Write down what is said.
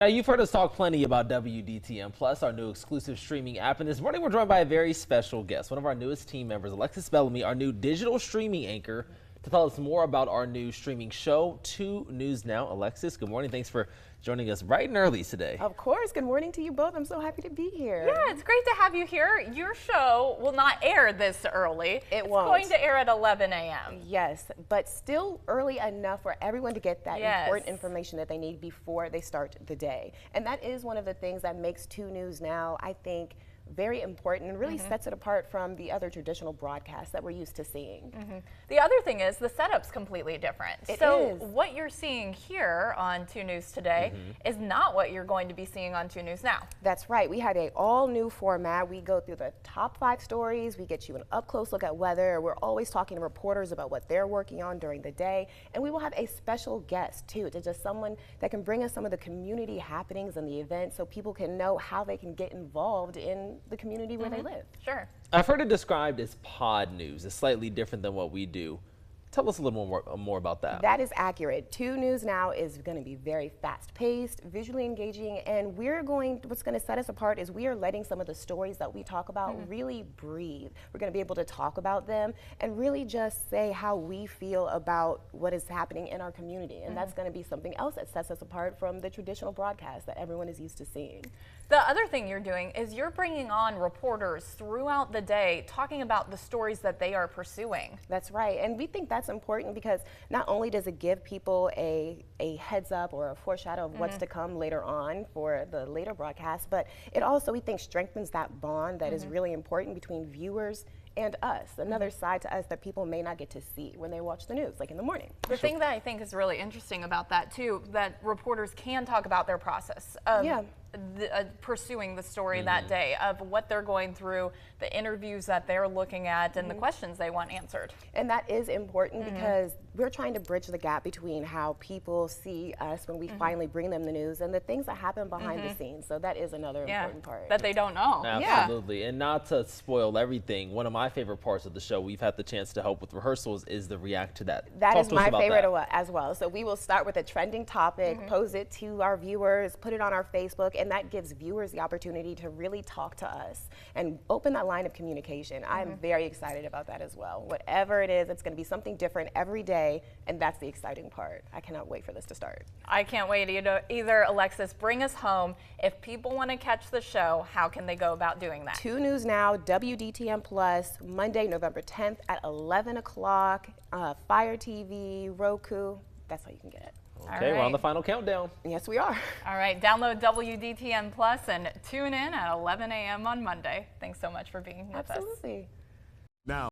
Now, you've heard us talk plenty about WDTM Plus, our new exclusive streaming app, and this morning we're joined by a very special guest, one of our newest team members, Alexis Bellamy, our new digital streaming anchor, to tell us more about our new streaming show, 2 News Now. Alexis, good morning. Thanks for joining us bright and early today. Of course. Good morning to you both. I'm so happy to be here. Yeah, it's great to have you here. Your show will not air this early. It won't. It's going to air at 11 a.m. Yes, but still early enough for everyone to get that important information that they need before they start the day. And that is one of the things that makes 2 News Now, I think, very important and really sets it apart from the other traditional broadcasts that we're used to seeing. The other thing is the setup's completely different. It so is. What you're seeing here on 2 News today is not what you're going to be seeing on 2 News Now. That's right. We have a all new format. We go through the top 5 stories. We get you an up close look at weather. We're always talking to reporters about what they're working on during the day. And we will have a special guest too, to just someone that can bring us some of the community happenings and the events so people can know how they can get involved in the community where they live. Sure. I've heard it described as pod news. It's slightly different than what we do. Tell us a little more about that. That is accurate. 2 News Now is going to be very fast-paced, visually engaging, and what's going to set us apart is we are letting some of the stories that we talk about really breathe. We're going to be able to talk about them and really just say how we feel about what is happening in our community, and that's going to be something else that sets us apart from the traditional broadcast that everyone is used to seeing. The other thing you're doing is you're bringing on reporters throughout the day talking about the stories that they are pursuing. That's right, and we think that's important because not only does it give people a heads up or a foreshadow of what's to come later on for the later broadcast, but it also, we think, strengthens that bond that is really important between viewers and us, another side to us that people may not get to see when they watch the news, like in the morning. The thing that I think is really interesting about that too, that reporters can talk about their process of pursuing the story that day, of what they're going through, the interviews that they're looking at, and the questions they want answered. And that is important because we're trying to bridge the gap between how people see us when we finally bring them the news and the things that happen behind the scenes. So that is another important part. That they don't know. Absolutely. And not to spoil everything, one of my favorite parts of the show, we've had the chance to help with rehearsals, is the react to that. That is my favorite as well. So we will start with a trending topic, pose it to our viewers, put it on our Facebook, and that gives viewers the opportunity to really talk to us and open that line of communication. I'm very excited about that as well. Whatever it is, it's going to be something different every day, and that's the exciting part. I cannot wait for this to start. I can't wait either. Alexis, bring us home. If people want to catch the show, how can they go about doing that? 2 News Now, WDTM Plus, Monday, November 10th at 11 o'clock, Fire TV, Roku. That's how you can get it. Okay, we're on the final countdown. Yes, we are. All right, download WDTM Plus and tune in at 11 a.m. on Monday. Thanks so much for being with us. Absolutely. Now.